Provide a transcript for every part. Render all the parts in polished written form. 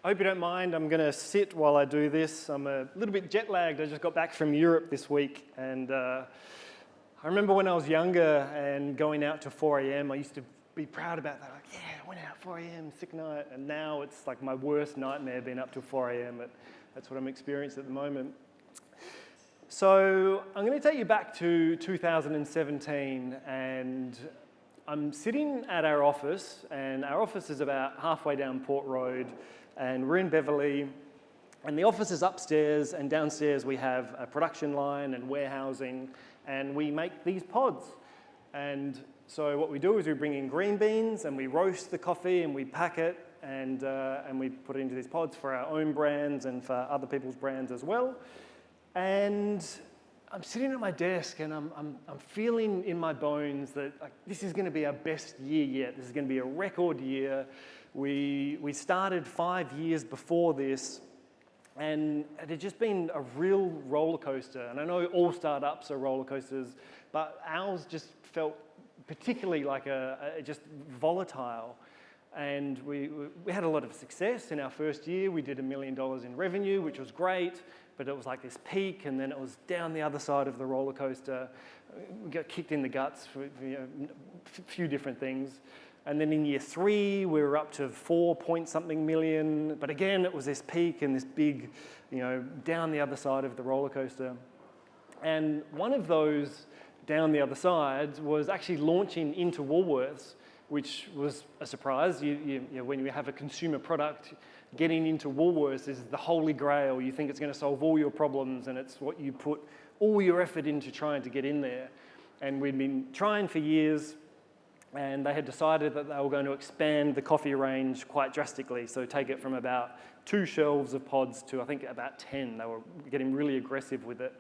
I hope you don't mind. I'm going to sit while I do this. I'm a little bit jet lagged. I just got back from Europe this week, and I remember when I was younger and going out to 4 a.m. I used to be proud about that. Like, yeah, I went out 4 a.m. sick night, and now it's like my worst nightmare being up till 4 a.m. That's what I'm experiencing at the moment. So I'm going to take you back to 2017, and I'm sitting at our office, and our office is about halfway down Port Road, and we're in Beverley, and the office is upstairs, and downstairs we have a production line and warehousing, and we make these pods. And so what we do is we bring in green beans, and we roast the coffee, and we pack it, and we put it into these pods for our own brands and for other people's brands as well. And I'm sitting at my desk, and I'm feeling in my bones that like, this is going to be our best year yet. This is going to be a record year. We started 5 years before this, and it had just been a real roller coaster. And I know all startups are roller coasters, but ours just felt particularly like just volatile. And we had a lot of success in our first year. We did $1 million in revenue, which was great, but it was like this peak, and then it was down the other side of the roller coaster. We got kicked in the guts for a few different things. And then in year 3, we were up to 4-point-something million. But again, it was this peak and this big, down the other side of the roller coaster. And one of those down the other sides was actually launching into Woolworths, which was a surprise. When you have a consumer product, getting into Woolworths is the holy grail. You think it's going to solve all your problems, and it's what you put all your effort into trying to get in there. And we'd been trying for years, and they had decided that they were going to expand the coffee range quite drastically. So take it from about 2 shelves of pods to, I think, about 10. They were getting really aggressive with it.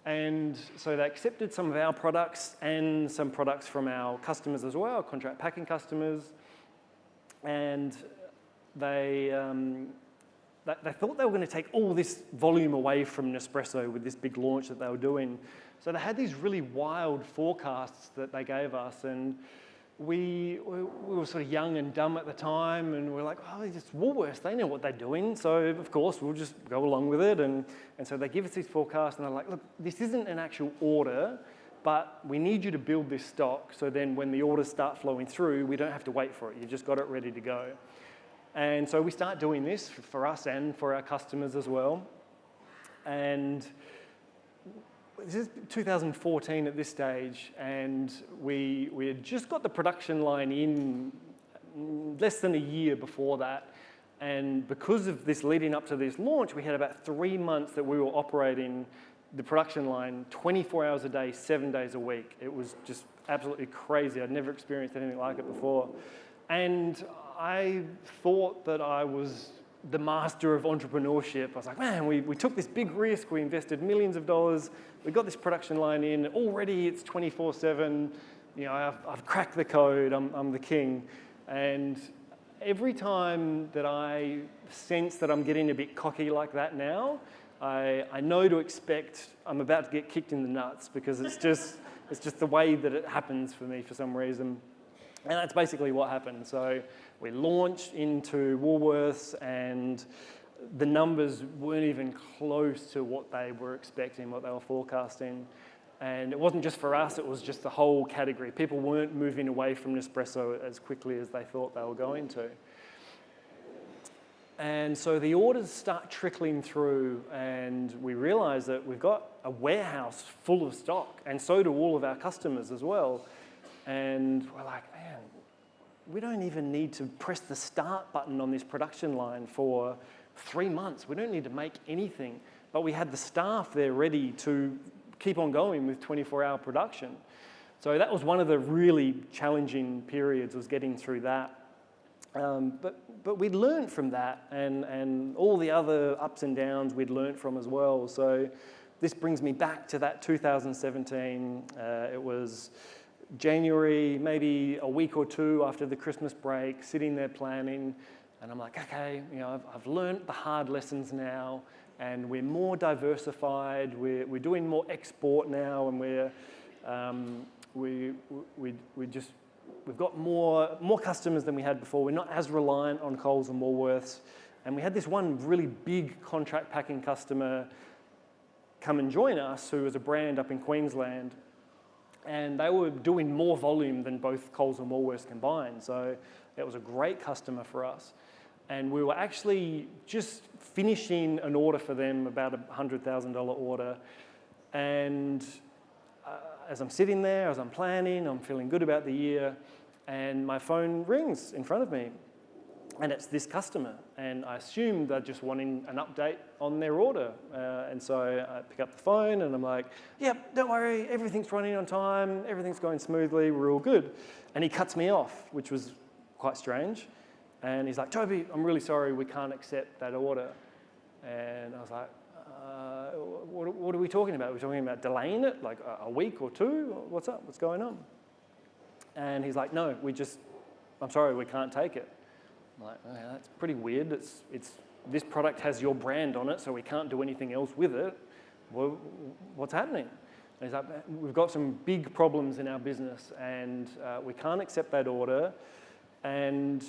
And so they accepted some of our products and some products from our customers as well, contract packing customers. And they thought they were going to take all this volume away from Nespresso with this big launch that they were doing. So they had these really wild forecasts that they gave us, and we were sort of young and dumb at the time, and we're like, oh, it's Woolworths, they know what they're doing, so of course we'll just go along with it. And so they give us these forecasts, and they're like, look, this isn't an actual order, but we need you to build this stock, so then when the orders start flowing through, we don't have to wait for it, you've just got it ready to go. And so we start doing this for us and for our customers as well. And this is 2014 at this stage, and we had just got the production line in less than a year before that. And because of this leading up to this launch, we had about 3 months that we were operating the production line 24 hours a day, 7 days a week. It was just absolutely crazy. I'd never experienced anything like it before. And I thought that I was the master of entrepreneurship. I was like, man, we took this big risk, we invested millions of dollars, we got this production line in, already it's 24/7, I've cracked the code, I'm the king. And every time that I sense that I'm getting a bit cocky like that now, I know to expect I'm about to get kicked in the nuts, because it's just the way that it happens for me for some reason. And that's basically what happened. So we launched into Woolworths, and the numbers weren't even close to what they were expecting, what they were forecasting. And it wasn't just for us, it was just the whole category. People weren't moving away from Nespresso as quickly as they thought they were going to. And so the orders start trickling through, and we realize that we've got a warehouse full of stock, and so do all of our customers as well. And we're like, man, we don't even need to press the start button on this production line for 3 months. We don't need to make anything. But we had the staff there ready to keep on going with 24-hour production. So that was one of the really challenging periods, was getting through that. But we'd learned from that, and all the other ups and downs we'd learned from as well. So this brings me back to that 2017. It was January, maybe a week or 2 after the Christmas break, sitting there planning, and I'm like, okay, I've learned the hard lessons now, and we're more diversified, we're doing more export now, and we've got more customers than we had before. We're not as reliant on Coles and Woolworths, And we had this one really big contract packing customer come and join us, who was a brand up in Queensland. And they were doing more volume than both Coles and Woolworths combined. So it was a great customer for us. And we were actually just finishing an order for them, about a $100,000 order. And as I'm sitting there, as I'm planning, I'm feeling good about the year, and my phone rings in front of me. And it's this customer. And I assumed they're just wanting an update on their order. And so I pick up the phone and I'm like, yep, don't worry, everything's running on time, everything's going smoothly, we're all good. And he cuts me off, which was quite strange. And he's like, Toby, I'm really sorry, we can't accept that order. And I was like, what are we talking about? Are we talking about delaying it, like a week or two? What's up? What's going on? And he's like, no, I'm sorry, we can't take it. I'm like, oh, that's pretty weird. This product has your brand on it, so we can't do anything else with it. Well, what's happening? And he's like, we've got some big problems in our business, and we can't accept that order. And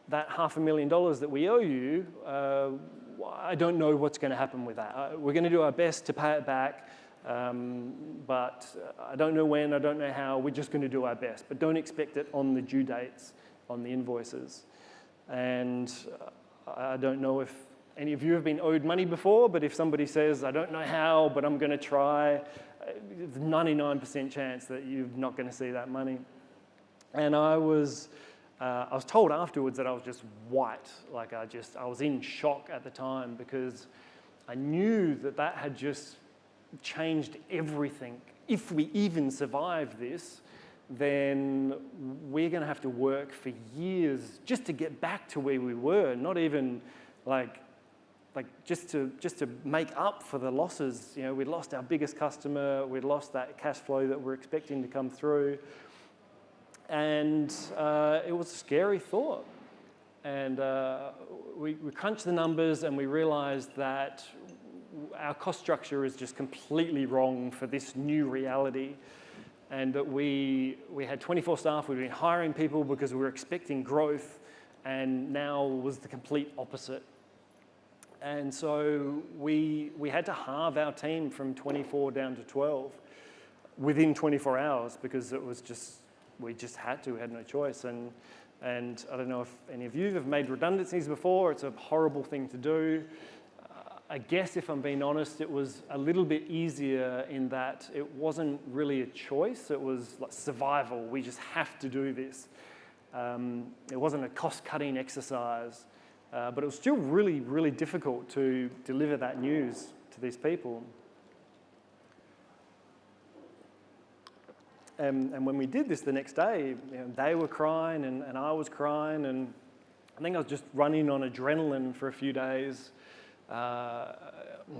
that $500,000 that we owe you, I don't know what's going to happen with that. We're going to do our best to pay it back, but I don't know when, I don't know how. We're just going to do our best, but don't expect it on the due dates on the invoices. And I don't know if any of you have been owed money before, but if somebody says, I don't know how, but I'm going to try, there's a 99% chance that you're not going to see that money. And I was told afterwards that I was just white. Like I was in shock at the time, because I knew that had just changed everything. If we even survive this, then we're going to have to work for years just to get back to where we were, not even like just to make up for the losses. You know, we'd lost our biggest customer, we'd lost that cash flow that we're expecting to come through. And it was a scary thought. And we crunched the numbers and we realized that our cost structure is just completely wrong for this new reality. And that we had 24 staff, we'd been hiring people because we were expecting growth, and now was the complete opposite. And so we had to halve our team from 24 down to 12 within 24 hours, because we just had to, we had no choice. And I don't know if any of you have made redundancies before. It's a horrible thing to do. I guess if I'm being honest, it was a little bit easier in that it wasn't really a choice. It was like survival. We just have to do this. It wasn't a cost-cutting exercise, but it was still really, really difficult to deliver that news to these people. And when we did this the next day, they were crying and I was crying, and I think I was just running on adrenaline for a few days.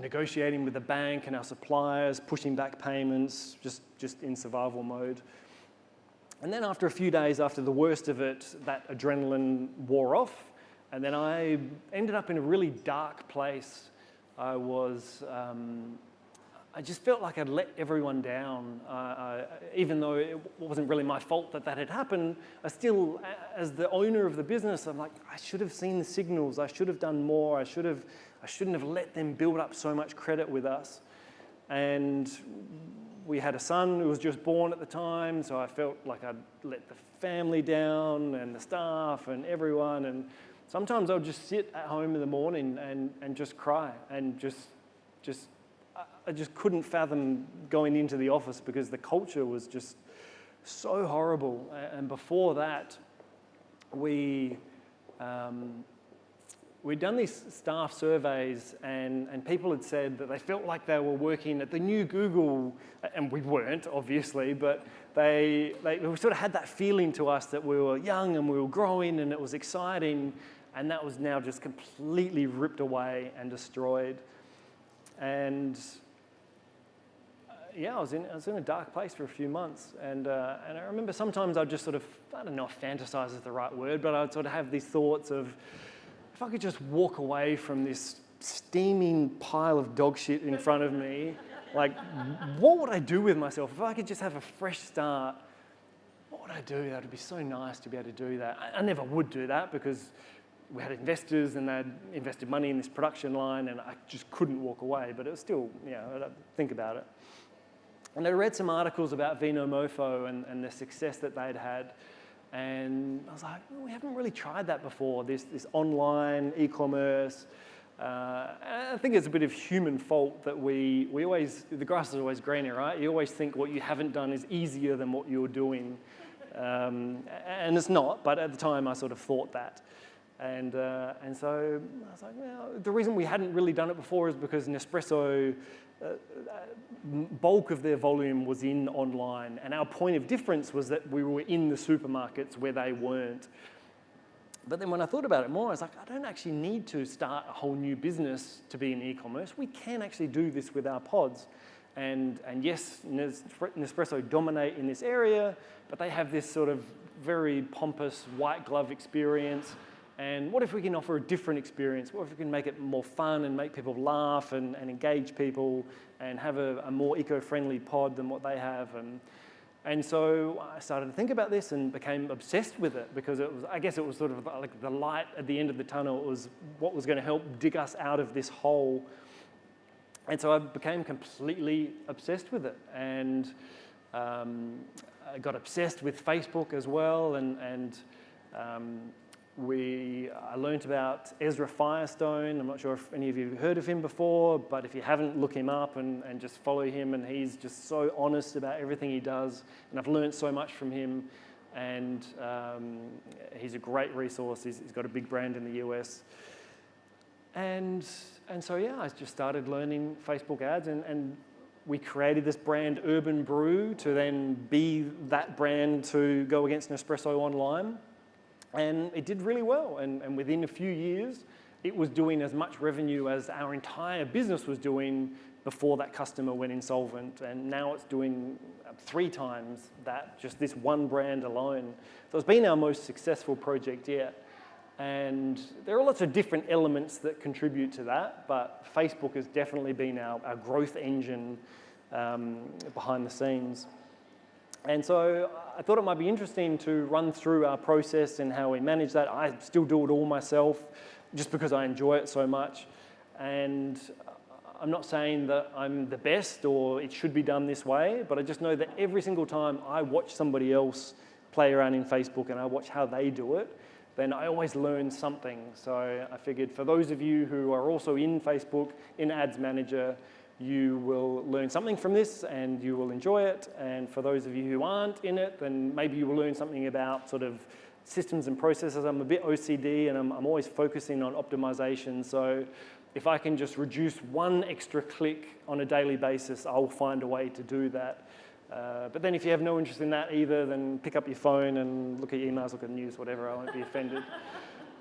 Negotiating with the bank and our suppliers, pushing back payments, just in survival mode. And then after a few days, after the worst of it, that adrenaline wore off, and then I ended up in a really dark place. I just felt like I'd let everyone down. Even though it wasn't really my fault that had happened, I still, as the owner of the business, I'm like, I should have seen the signals. I should have done more. I shouldn't have let them build up so much credit with us. And we had a son who was just born at the time, so I felt like I'd let the family down and the staff and everyone. And sometimes I would just sit at home in the morning and just cry and I just couldn't fathom going into the office, because the culture was just so horrible. And before that, we'd done these staff surveys, and people had said that they felt like they were working at the new Google, and we weren't, obviously, but they sort of had that feeling to us that we were young and we were growing and it was exciting, and that was now just completely ripped away and destroyed. And I was in a dark place for a few months, and I remember sometimes I'd just sort of, I don't know if fantasize is the right word, but I'd sort of have these thoughts of, if I could just walk away from this steaming pile of dog shit in front of me, like, what would I do with myself? If I could just have a fresh start, what would I do? That would be so nice to be able to do that. I never would do that, because we had investors and they'd invested money in this production line, and I just couldn't walk away, but it was still, I'd think about it. And I read some articles about Vino Mofo and the success that they'd had. And I was like, well, we haven't really tried that before, this online e-commerce. I think it's a bit of human fault that we always, the grass is always greener, right? You always think what you haven't done is easier than what you're doing. And it's not, but at the time I sort of thought that. And so I was like, well, the reason we hadn't really done it before is because Nespresso, bulk of their volume was in online, and our point of difference was that we were in the supermarkets where they weren't. But then when I thought about it more, I was like, I don't actually need to start a whole new business to be in e-commerce. We can actually do this with our pods. And yes, Nespresso dominate in this area, but they have this sort of very pompous white glove experience. And what if we can offer a different experience? What if we can make it more fun and make people laugh and engage people and have a more eco-friendly pod than what they have? And so I started to think about this and became obsessed with it, because I guess it was sort of like the light at the end of the tunnel. It was what was going to help dig us out of this hole. And so I became completely obsessed with it. And I got obsessed with Facebook as well. I learned about Ezra Firestone. I'm not sure if any of you have heard of him before, but if you haven't, look him up and just follow him. And he's just so honest about everything he does. And I've learned so much from him. And he's a great resource. He's got a big brand in the US. And so, yeah, I just started learning Facebook ads. And we created this brand, Urban Brew, to then be that brand to go against Nespresso online. And it did really well, and within a few years, it was doing as much revenue as our entire business was doing before that customer went insolvent, and now it's doing 3 times that, just this one brand alone. So it's been our most successful project yet, and there are lots of different elements that contribute to that, but Facebook has definitely been our growth engine behind the scenes. And so I thought it might be interesting to run through our process and how we manage that. I still do it all myself just because I enjoy it so much. And I'm not saying that I'm the best or it should be done this way, but I just know that every single time I watch somebody else play around in Facebook and I watch how they do it, then I always learn something. So I figured for those of you who are also in Facebook, in Ads Manager, you will learn something from this and you will enjoy it. And for those of you who aren't in it, then maybe you will learn something about sort of systems and processes. I'm a bit OCD and I'm always focusing on optimization. So if I can just reduce one extra click on a daily basis, I'll find a way to do that. But then if you have no interest in that either, then pick up your phone and look at your emails, look at the news, whatever, I won't be offended.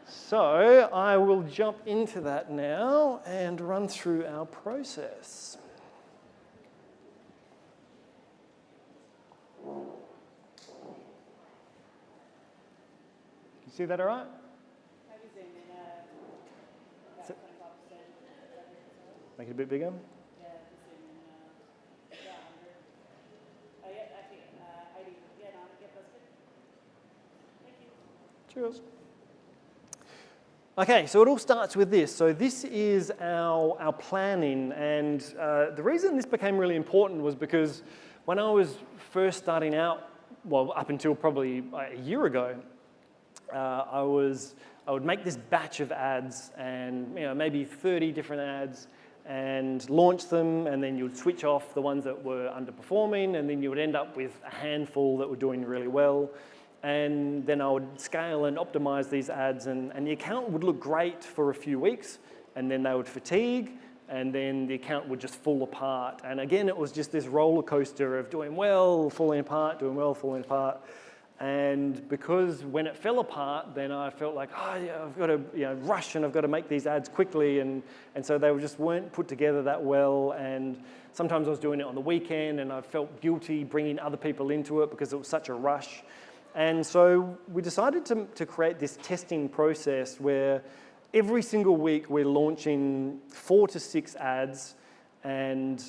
So I will jump into that now and run through our process. You see that all right? Make it a bit bigger. Cheers. Okay, so it all starts with this. So this is our planning, and the reason this became really important was because when I was first starting out, well, up until probably a year ago, I would make this batch of ads, and maybe 30 different ads, and launch them, and then you would switch off the ones that were underperforming, and then you would end up with a handful that were doing really well. And then I would scale and optimize these ads, and the account would look great for a few weeks, and then they would fatigue, and then the account would just fall apart. And again, it was just this roller coaster of doing well, falling apart, doing well, falling apart. And because when it fell apart, then I felt like, oh yeah, I've got to rush and I've got to make these ads quickly. And so they just weren't put together that well. And sometimes I was doing it on the weekend, and I felt guilty bringing other people into it because it was such a rush. And so we decided to create this testing process where every single week we're launching 4 to 6 ads, and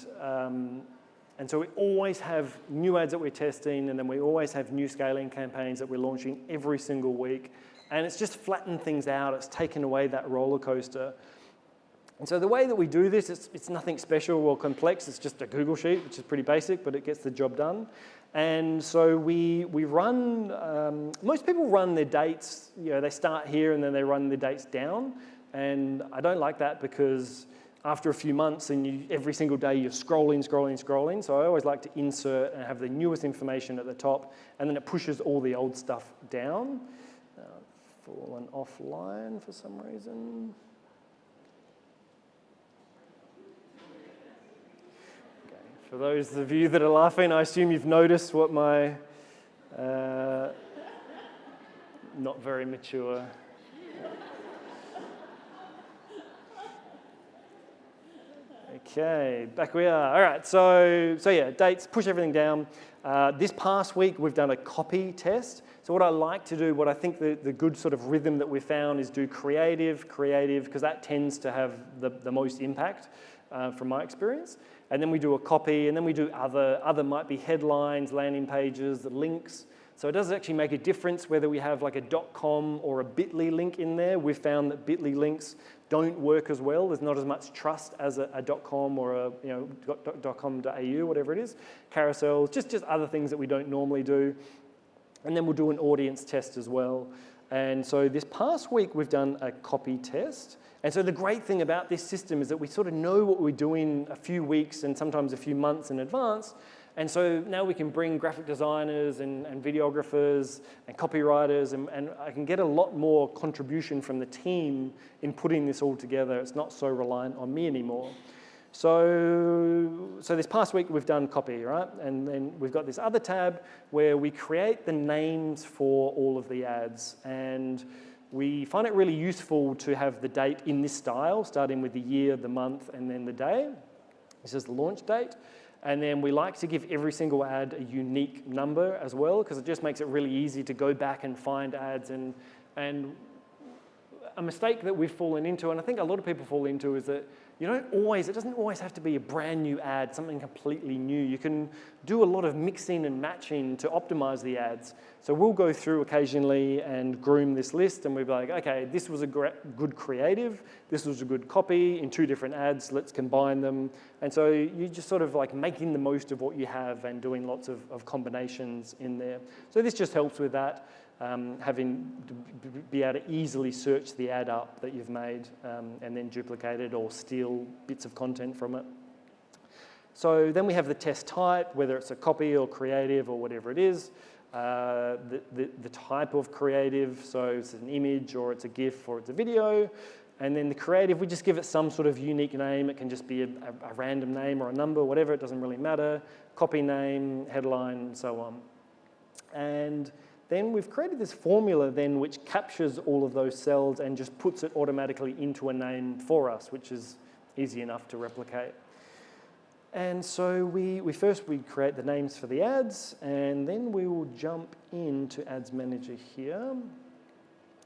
And so we always have new ads that we're testing, and then we always have new scaling campaigns that we're launching every single week. And it's just flattened things out. It's taken away that roller coaster. And so the way that we do this, it's nothing special or complex. It's just a Google Sheet, which is pretty basic, but it gets the job done. And so we run, most people run their dates, they start here and then they run their dates down. And I don't like that because after a few months and every single day you're scrolling. So I always like to insert and have the newest information at the top, and then it pushes all the old stuff down. Fallen offline for some reason. Okay. For those of you that are laughing, I assume you've noticed what my not very mature. Okay, back we are. All right, so yeah, dates, push everything down. This past week, we've done a copy test. So what I like to do, what I think the good sort of rhythm that we've found is do creative, because that tends to have the most impact from my experience. And then we do a copy, and then we do other might be headlines, landing pages, links. So it does actually make a difference whether we have like a .com or a bit.ly link in there. We've found that bit.ly links don't work as well. There's not as much trust as a .com or a .com.au, whatever it is. Carousels, just other things that we don't normally do. And then we'll do an audience test as well. And so this past week, we've done a copy test. And so the great thing about this system is that we sort of know what we're doing a few weeks and sometimes a few months in advance. And so now we can bring graphic designers and videographers and copywriters, and I can get a lot more contribution from the team in putting this all together. It's not so reliant on me anymore. So this past week we've done copy, right? And then we've got this other tab where we create the names for all of the ads. And we find it really useful to have the date in this style, starting with the year, the month, and then the day. This is the launch date. And then we like to give every single ad a unique number as well, because it just makes it really easy to go back and find ads. And a mistake that we've fallen into, and I think a lot of people fall into, is that it doesn't always have to be a brand new ad, something completely new. You can do a lot of mixing and matching to optimize the ads. So we'll go through occasionally and groom this list, and we'll be like, okay, this was a good creative, this was a good copy in 2 different ads, let's combine them. And so you're just sort of like making the most of what you have and doing lots of combinations in there. So this just helps with that. Be able to easily search the ad up that you've made and then duplicate it or steal bits of content from it. So then we have the test type, whether it's a copy or creative or whatever it is. The type of creative, so it's an image or it's a GIF or it's a video. And then the creative, we just give it some sort of unique name. It can just be a random name or a number, whatever, it doesn't really matter. Copy name, headline, and so on. And then we've created this formula then which captures all of those cells and just puts it automatically into a name for us, which is easy enough to replicate. And so we first create the names for the ads, and then we will jump into Ads Manager here.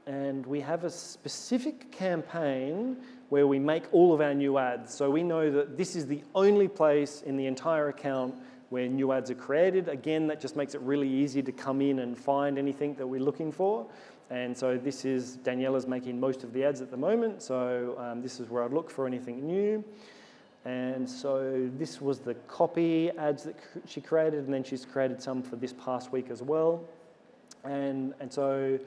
And we have a specific campaign where we make all of our new ads. So we know that this is the only place in the entire account where new ads are created. Again, that just makes it really easy to come in and find anything that we're looking for. And so this is, Daniela's making most of the ads at the moment, so this is where I'd look for anything new. And so this was the copy ads that she created, and then she's created some for this past week as well. And so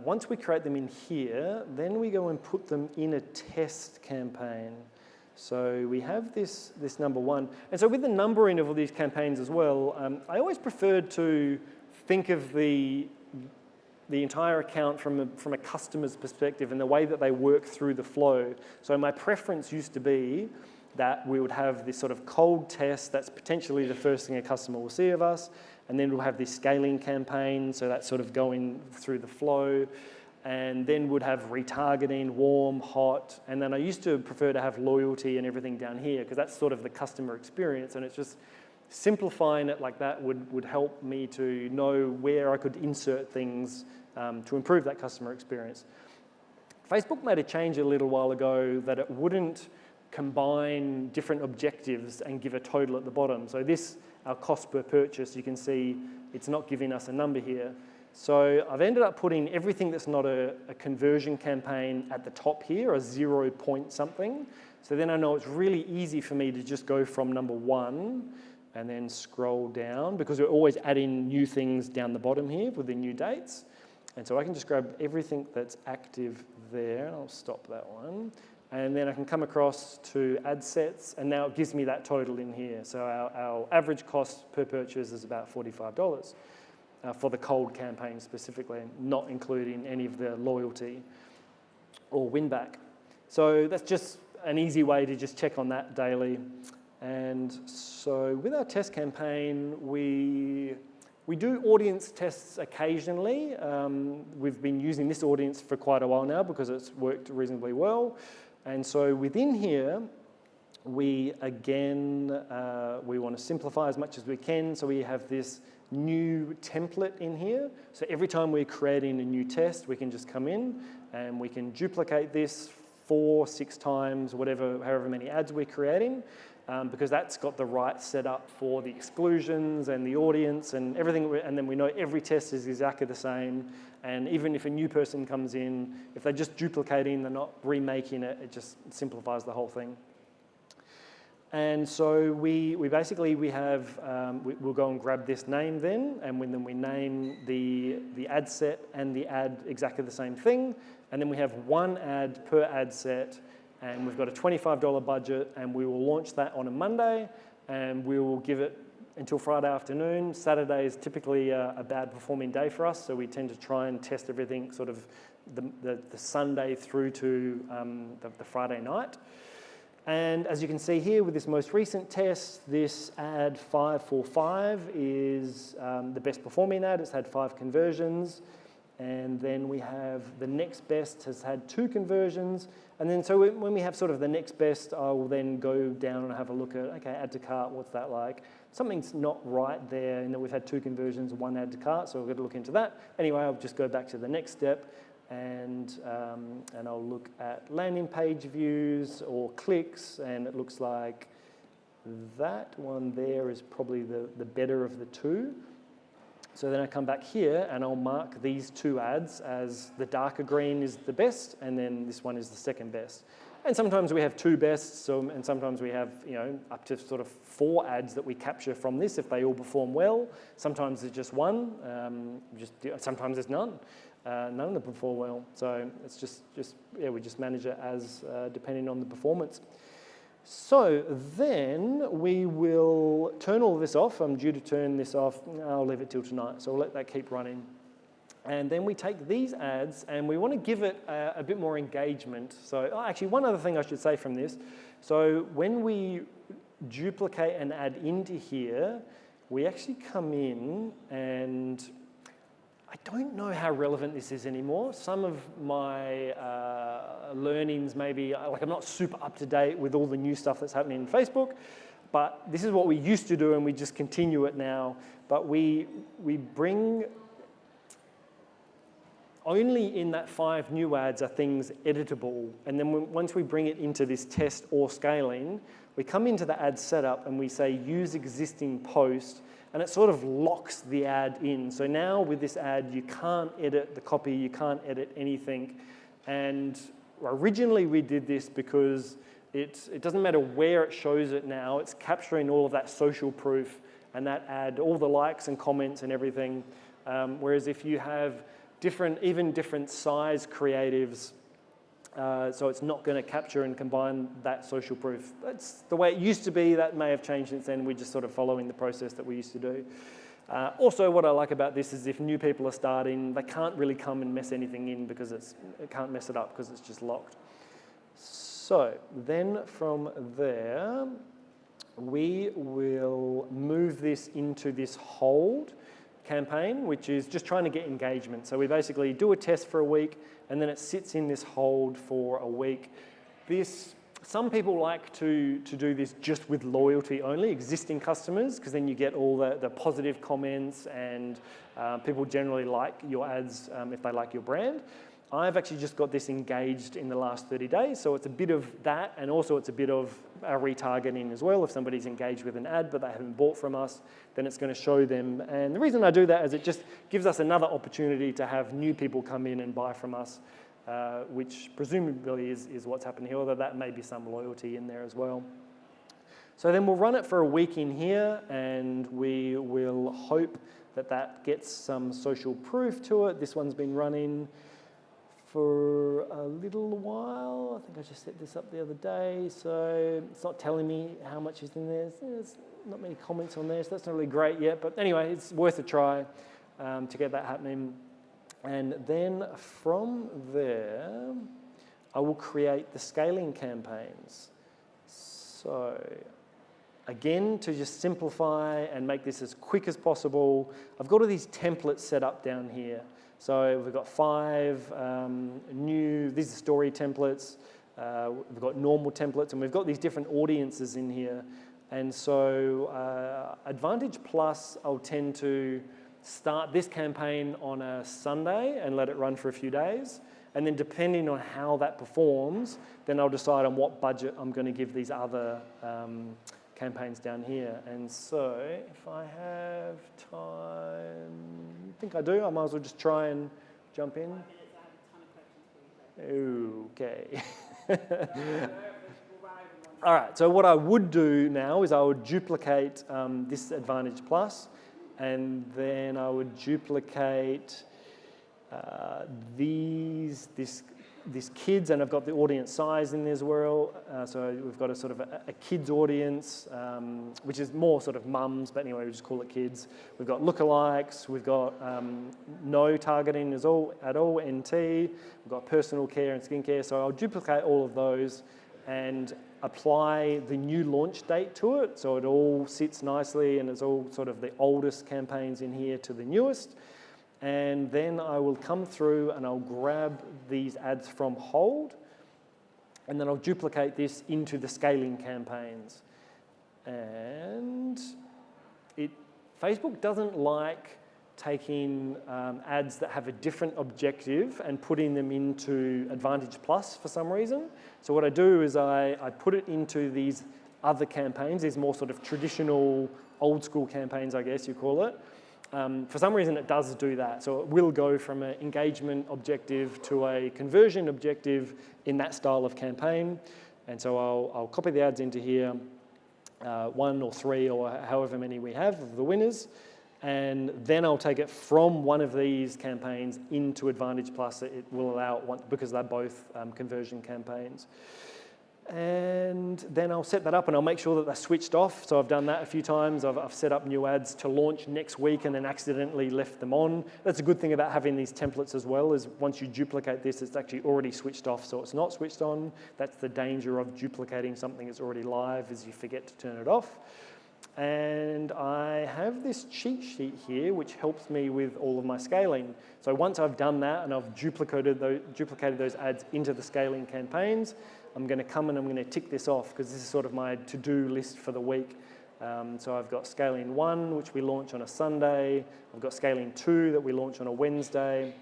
once we create them in here, then we go and put them in a test campaign. So we have this number 1. And so with the numbering of all these campaigns as well, I always preferred to think of the entire account from a customer's perspective and the way that they work through the flow. So my preference used to be that we would have this sort of cold test that's potentially the first thing a customer will see of us, and then we'll have this scaling campaign, so that's sort of going through the flow. And then would have retargeting, warm, hot, and then I used to prefer to have loyalty and everything down here because that's sort of the customer experience, and it's just simplifying it like that would help me to know where I could insert things to improve that customer experience. Facebook made a change a little while ago that it wouldn't combine different objectives and give a total at the bottom. So this, our cost per purchase, you can see it's not giving us a number here. So I've ended up putting everything that's not a conversion campaign at the top here, a 0 point something. So then I know it's really easy for me to just go from number 1 and then scroll down, because we're always adding new things down the bottom here with the new dates. And so I can just grab everything that's active there, and I'll stop that one. And then I can come across to ad sets, and now it gives me that total in here. So our average cost per purchase is about $45 for the cold campaign specifically, not including any of the loyalty or win back. So that's just an easy way to just check on that daily. And so with our test campaign, we do audience tests occasionally. We've been using this audience for quite a while now because it's worked reasonably well. And so within here, we again, we want to simplify as much as we can. So we have this new template in here. So every time we're creating a new test, we can just come in and we can duplicate this 4, 6 times, however many ads we're creating. Because that's got the right setup for the exclusions and the audience and everything, and then we know every test is exactly the same, and even if a new person comes in, if they're just duplicating, they're not remaking it, it just simplifies the whole thing. And so we'll go and grab this name then, and then we name the ad set and the ad exactly the same thing, and then we have 1 ad per ad set. And we've got a $25 budget, and we will launch that on a Monday, and we will give it until Friday afternoon. Saturday is typically a bad performing day for us, so we tend to try and test everything sort of the Sunday through to the Friday night. And as you can see here with this most recent test, this ad 545 is the best performing ad. It's had 5 conversions. And then we have the next best has had 2 conversions. And then so when we have sort of the next best, I will then go down and have a look at, okay, add to cart, what's that like? Something's not right there in that we've had 2 conversions, 1 add to cart, so we've got to look into that. Anyway, I'll just go back to the next step and I'll look at landing page views or clicks, and it looks like that one there is probably the better of the 2. So then I come back here and I'll mark these 2 ads as the darker green is the best, and then this one is the second best. And sometimes we have 2 bests, and sometimes we have up to sort of 4 ads that we capture from this if they all perform well. Sometimes there's just 1. Sometimes there's none. None of them perform well. So it's just we just manage it as depending on the performance. So then we will turn all of this off. I'm due to turn this off. I'll leave it till tonight, so we'll let that keep running. And then we take these ads and we want to give it a bit more engagement. So actually, one other thing I should say from this. So when we duplicate an ad into here, we actually come in, and I don't know how relevant this is anymore. Some of my learnings maybe, like I'm not super up to date with all the new stuff that's happening in Facebook, but this is what we used to do and we just continue it now. But we bring, only in that 5 new ads are things editable. And then once we bring it into this test or scaling, we come into the ad setup and we say use existing post, and it sort of locks the ad in. So now with this ad, you can't edit the copy, you can't edit anything. And originally we did this because it doesn't matter where it shows it now, it's capturing all of that social proof and that ad, all the likes and comments and everything. Whereas if you have even different size creatives, so it's not going to capture and combine that social proof. That's the way it used to be. That may have changed since then. We're just sort of following the process that we used to do. Also, what I like about this is if new people are starting, they can't really come and mess anything in because it can't mess it up because it's just locked. So then from there, we will move this into this hold campaign, which is just trying to get engagement. So we basically do a test for a week, and then it sits in this hold for a week. Some people like to do this just with loyalty only, existing customers, because then you get all the positive comments, and people generally like your ads if they like your brand. I've actually just got this engaged in the last 30 days, so it's a bit of that, and also it's a bit of retargeting as well. If somebody's engaged with an ad but they haven't bought from us, then it's going to show them. And the reason I do that is it just gives us another opportunity to have new people come in and buy from us, which presumably is what's happened here, although that may be some loyalty in there as well. So then we'll run it for a week in here, and we will hope that that gets some social proof to it. This one's been running for a little while. I think I just set this up the other day, so it's not telling me how much is in there. There's not many comments on there, so that's not really great yet. But anyway, it's worth a try to get that happening. And then from there, I will create the scaling campaigns. So again, to just simplify and make this as quick as possible, I've got all these templates set up down here. So we've got 5 these are story templates, we've got normal templates, and we've got these different audiences in here. And so Advantage Plus, I'll tend to start this campaign on a Sunday and let it run for a few days. And then depending on how that performs, then I'll decide on what budget I'm going to give these other campaigns down here. And so if I have time, I think I do, I might as well just try and jump in. 5 minutes, I have a ton of questions for you. Okay. All right, so what I would do now is I would duplicate this Advantage Plus, and then I would duplicate these kids, and I've got the audience size in there as well. So we've got a sort of a kids audience, which is more sort of mums, but anyway, we just call it kids. We've got lookalikes, we've got no targeting at all, NT, we've got personal care and skincare. So I'll duplicate all of those and apply the new launch date to it. So it all sits nicely, and it's all sort of the oldest campaigns in here to the newest. And then I will come through and I'll grab these ads from hold, and then I'll duplicate this into the scaling campaigns. And Facebook doesn't like taking ads that have a different objective and putting them into Advantage Plus for some reason. So what I do is I put it into these other campaigns, these more sort of traditional old school campaigns, I guess you call it. For some reason it does do that. So it will go from an engagement objective to a conversion objective in that style of campaign. And so I'll copy the ads into here, 1 or 3 or however many we have of the winners. And then I'll take it from one of these campaigns into Advantage Plus. It will allow it because they're both conversion campaigns. And then I'll set that up and I'll make sure that they're switched off. So I've done that a few times. I've set up new ads to launch next week and then accidentally left them on. That's a good thing about having these templates as well, is once you duplicate this, it's actually already switched off, so it's not switched on. That's the danger of duplicating something that's already live, is you forget to turn it off. And I have this cheat sheet here which helps me with all of my scaling. So once I've done that and I've duplicated those ads into the scaling campaigns, I'm going to come and I'm going to tick this off because this is sort of my to-do list for the week. So I've got scaling 1, which we launch on a Sunday. I've got scaling 2 that we launch on a Wednesday.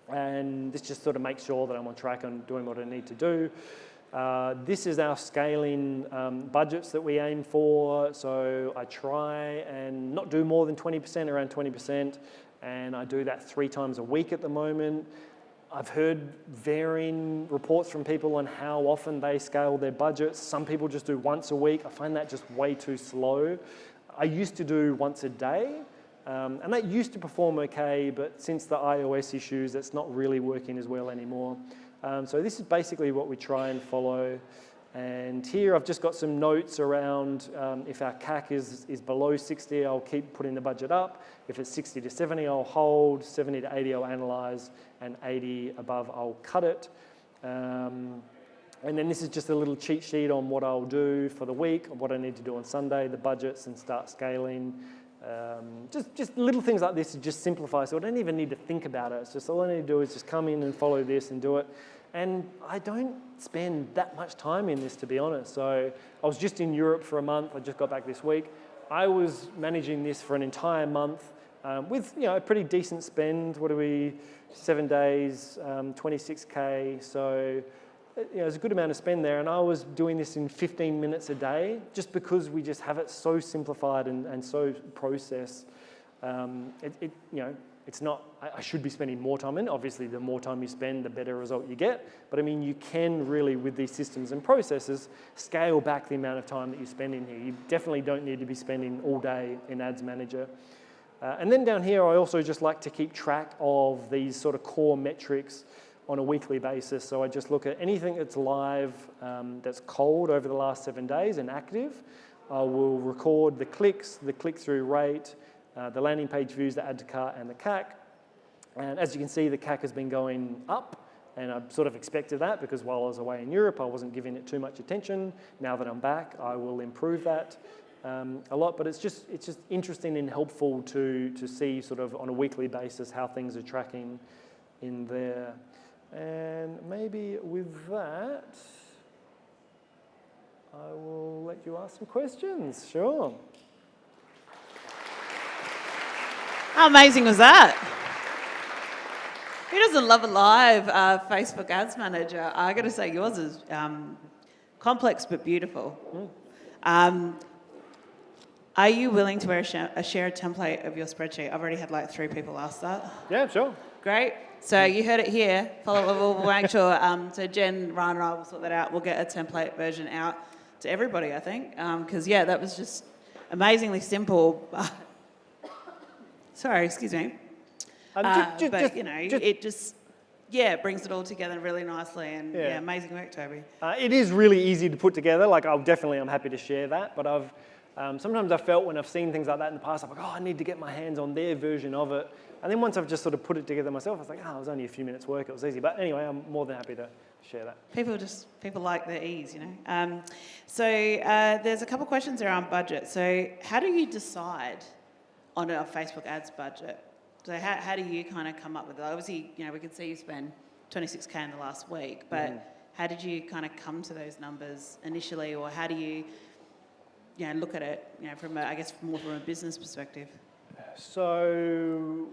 And this just sort of makes sure that I'm on track and doing what I need to do. This is our scaling budgets that we aim for. So I try and not do more than 20%, around 20. And I do that 3 times a week at the moment. I've heard varying reports from people on how often they scale their budgets. Some people just do once a week. I find that just way too slow. I used to do once a day, and that used to perform okay, but since the iOS issues, it's not really working as well anymore. So this is basically what we try and follow. And here I've just got some notes around if our CAC is below 60, I'll keep putting the budget up. If it's 60 to 70, I'll hold. 70 to 80, I'll analyze. And 80 above, I'll cut it. And then this is just a little cheat sheet on what I'll do for the week, what I need to do on Sunday, the budgets, and start scaling. Just little things like this to just simplify, so I don't even need to think about it. It's just all I need to do is just come in and follow this and do it. And I don't spend that much time in this, to be honest. So I was just in Europe for a month. I just got back this week. I was managing this for an entire month, with a pretty decent spend. What are we, 7 days, 26K, so there's a good amount of spend there, and I was doing this in 15 minutes a day just because we just have it so simplified and so processed. It's not, I should be spending more time in. Obviously, the more time you spend, the better result you get. But I mean, you can really, with these systems and processes, scale back the amount of time that you spend in here. You definitely don't need to be spending all day in Ads Manager. And then down here, I also just like to keep track of these sort of core metrics on a weekly basis. So I just look at anything that's live, that's cold over the last 7 days and active. I will record the clicks, the click-through rate, the landing page views, the add to cart, and the CAC. And as you can see, the CAC has been going up, and I sort of expected that because while I was away in Europe, I wasn't giving it too much attention. Now that I'm back, I will improve that a lot. But it's just interesting and helpful to see sort of on a weekly basis how things are tracking in there. And maybe with that, I will let you ask some questions. Sure. How amazing was that? Who doesn't love a live Facebook Ads Manager? I got to say, yours is complex but beautiful. Are you willing to share a template of your spreadsheet? I've already had like 3 people ask that. Yeah, sure. Great. So you heard it here. We'll make sure. So Jen, Ryan, and I will sort that out. We'll get a template version out to everybody, I think. Because, that was just amazingly simple. Sorry, excuse me. It just brings it all together really nicely, and amazing work, Toby. It is really easy to put together. Like I'm happy to share that. But sometimes I felt when I've seen things like that in the past, I'm like, I need to get my hands on their version of it. And then once I've just sort of put it together myself, I was like, it was only a few minutes work. It was easy. But anyway, I'm more than happy to share that. People like their ease, So there's a couple of questions around budget. So how do you decide on a Facebook ads budget? So how do you kind of come up with it? Obviously, we can see you spend 26K in the last week, but how did you kind of come to those numbers initially, or how do you, look at it, more from a business perspective? So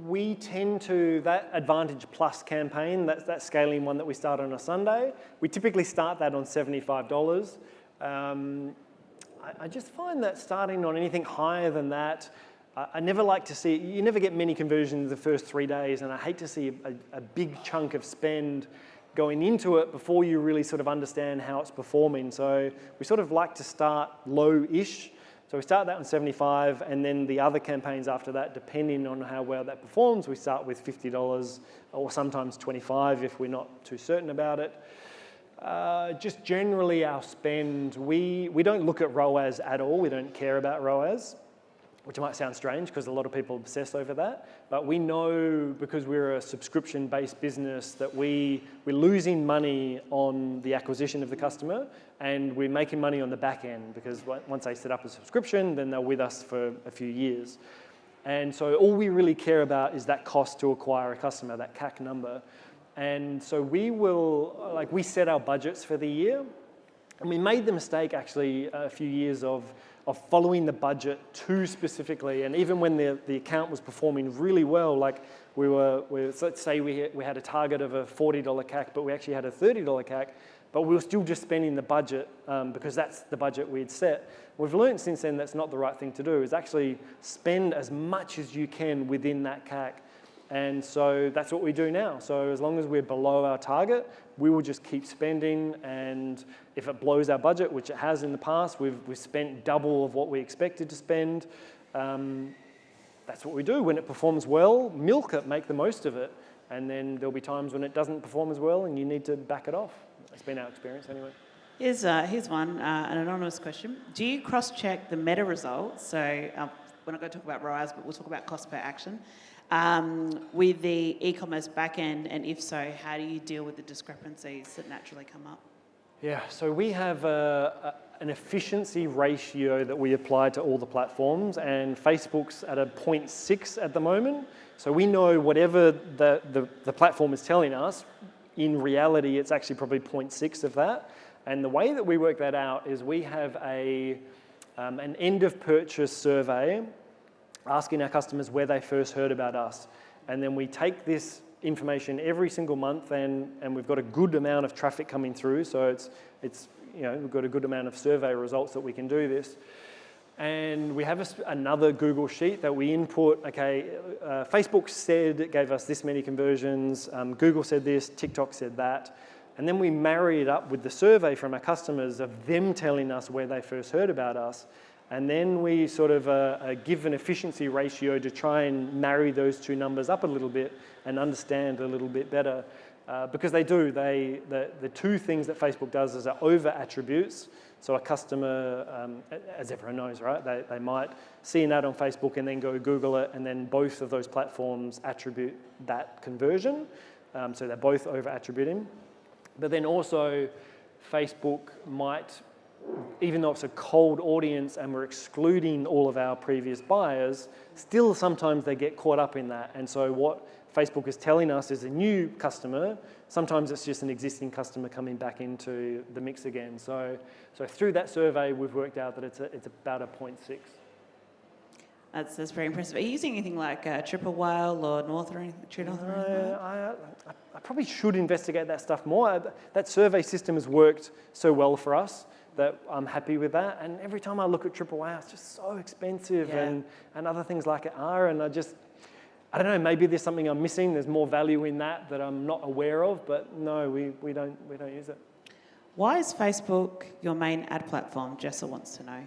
we tend to, that Advantage Plus campaign, that scaling one that we start on a Sunday, we typically start that on $75. I just find that starting on anything higher than that, I never like to see, you never get many conversions the first 3 days, and I hate to see a big chunk of spend going into it before you really sort of understand how it's performing. So we sort of like to start low-ish. So we start that on 75, and then the other campaigns after that, depending on how well that performs, we start with $50 or sometimes $25 if we're not too certain about it. Just generally our spend, we don't look at ROAS at all. We don't care about ROAS, which might sound strange because a lot of people obsess over that. But we know, because we're a subscription-based business, that we're losing money on the acquisition of the customer, and we're making money on the back end, because once they set up a subscription, then they're with us for a few years. And so all we really care about is that cost to acquire a customer, that CAC number. And so we set our budgets for the year, and we made the mistake actually a few years of following the budget too specifically. And even when the account was performing really well, like let's say we had a target of a $40 CAC, but we actually had a $30 CAC, but we were still just spending the budget because that's the budget we'd set. We've learned since then that's not the right thing to do, is actually spend as much as you can within that CAC. And so that's what we do now. So as long as we're below our target, we will just keep spending, and if it blows our budget, which it has in the past, we've spent double of what we expected to spend. That's what we do. When it performs well, milk it, make the most of it, and then there'll be times when it doesn't perform as well and you need to back it off. That's been our experience anyway. Here's one, an anonymous question. Do you cross-check the meta results? So we're not going to talk about ROAS, but we'll talk about cost per action. With the e-commerce backend, and if so, how do you deal with the discrepancies that naturally come up? Yeah, so we have an efficiency ratio that we apply to all the platforms, and Facebook's at a 0.6 at the moment. So we know whatever the platform is telling us, in reality, it's actually probably 0.6 of that. And the way that we work that out is we have an end of purchase survey asking our customers where they first heard about us. And then we take this information every single month, and we've got a good amount of traffic coming through. So we've got a good amount of survey results that we can do this. And we have another Google sheet that we input. Okay, Facebook said it gave us this many conversions. Google said this, TikTok said that. And then we marry it up with the survey from our customers of them telling us where they first heard about us. And then we sort of give an efficiency ratio to try and marry those two numbers up a little bit and understand a little bit better. Because they do. The two things that Facebook does is over attributes. So a customer, as everyone knows, right? They might see an ad on Facebook and then go Google it, and then both of those platforms attribute that conversion. So they're both over attributing. But then also Facebook might, even though it's a cold audience and we're excluding all of our previous buyers, still sometimes they get caught up in that. And so what Facebook is telling us is a new customer, sometimes it's just an existing customer coming back into the mix again. So through that survey, we've worked out that it's about a 0.6. That's very impressive. Are you using anything like Triple Whale or North or anything? True North or anything like that? I probably should investigate that stuff more. That survey system has worked so well for us that I'm happy with that. And every time I look at Triple Whale, it's just so expensive, and other things like it are. And I don't know, maybe there's something I'm missing. There's more value in that I'm not aware of, but no, we don't use it. Why is Facebook your main ad platform? Jessa wants to know.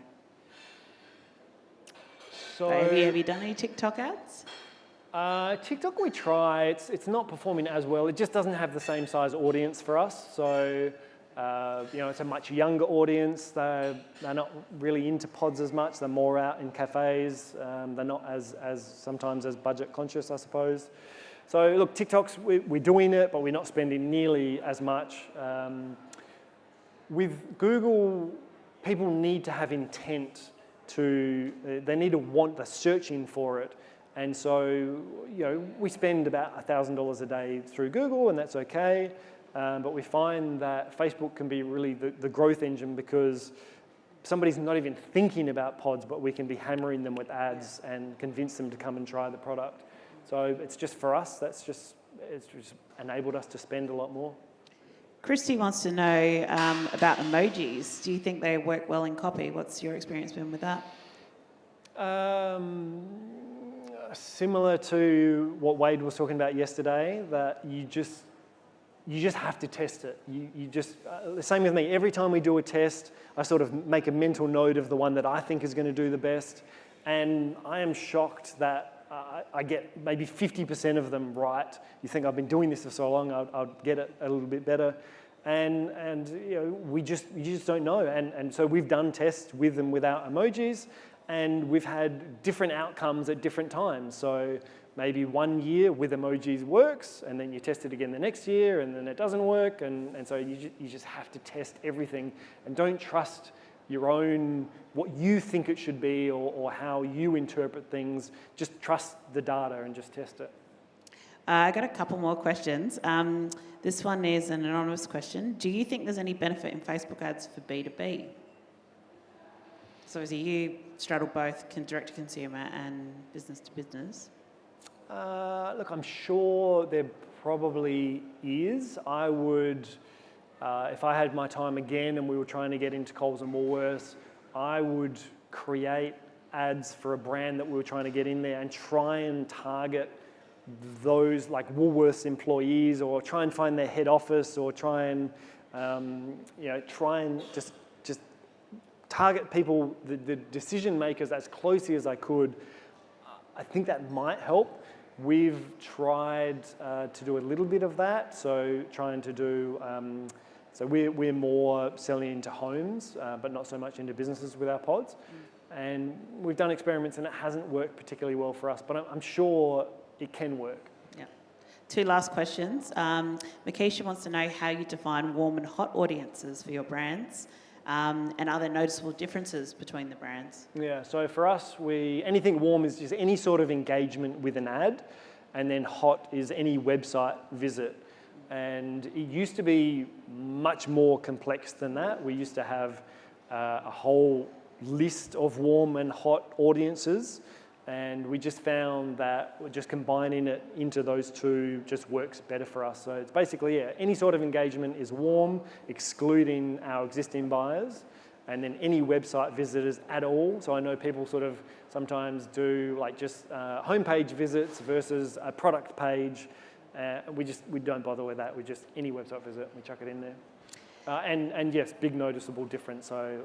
So, have you done any TikTok ads? TikTok we try. It's not performing as well. It just doesn't have the same size audience for us. So it's a much younger audience. They're not really into pods as much. They're more out in cafes. They're not as sometimes as budget conscious, I suppose. So look, TikTok's we're doing it, but we're not spending nearly as much. With Google, people need to have intent they need to want the searching for it. And so, we spend about $1,000 a day through Google, and that's okay. But we find that Facebook can be really the growth engine, because somebody's not even thinking about pods, but we can be hammering them with ads and convince them to come and try the product. So it's just for us, it's just enabled us to spend a lot more. Christy wants to know about emojis. Do you think they work well in copy? What's your experience been with that? Similar to what Wade was talking about yesterday, that you just have to test it. The same with me. Every time we do a test, I sort of make a mental note of the one that I think is going to do the best. And I am shocked that I get maybe 50% of them right. You think I've been doing this for so long, I'll get it a little bit better. And you just don't know. And so we've done tests with and without emojis, and we've had different outcomes at different times. So maybe 1 year with emojis works, and then you test it again the next year, and then it doesn't work. And so you just have to test everything, and don't trust your own, what you think it should be, or how you interpret things. Just trust the data and just test it. I got a couple more questions. This one is an anonymous question. Do you think there's any benefit in Facebook ads for B2B? So obviously you straddle both direct to consumer and business to business. Look, I'm sure there probably is. I would, if I had my time again and we were trying to get into Coles and Woolworths, I would create ads for a brand that we were trying to get in there and try and target those like Woolworths employees, or try and find their head office, or try and just target people, the decision makers, as closely as I could. I think that might help. We've tried to do a little bit of that, so trying to do, so we're more selling into homes, but not so much into businesses with our pods. And we've done experiments and it hasn't worked particularly well for us, but I'm sure it can work. Yeah. 2 last questions. Makisha wants to know how you define warm and hot audiences for your brands, and are there noticeable differences between the brands? Yeah, so for us, anything warm is just any sort of engagement with an ad, and then hot is any website visit. And it used to be much more complex than that. We used to have a whole list of warm and hot audiences. And we just found that just combining it into those two just works better for us. So it's basically, yeah, any sort of engagement is warm, excluding our existing buyers, and then any website visitors at all. So I know people sort of sometimes do like just homepage visits versus a product page. We don't bother with that. We just, any website visit, we chuck it in there. And yes, big noticeable difference. So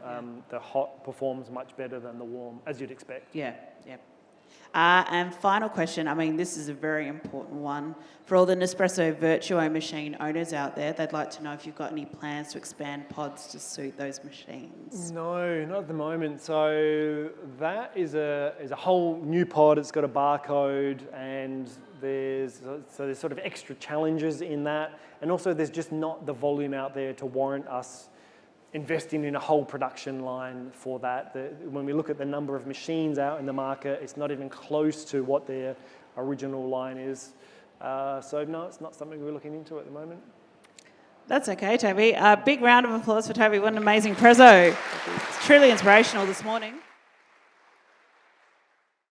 the hot performs much better than the warm, as you'd expect. Yeah, yeah. And final question, I mean, this is a very important one. For all the Nespresso Virtuo machine owners out there, they'd like to know if you've got any plans to expand pods to suit those machines. No, not at the moment. So that is a whole new pod. It's got a barcode, and there's sort of extra challenges in that. And also there's just not the volume out there to warrant us investing in a whole production line for that. When we look at the number of machines out in the market, it's not even close to what their original line is. So no, it's not something we're looking into at the moment. That's okay, Toby. A big round of applause for Toby. What an amazing prezzo. It's truly inspirational this morning.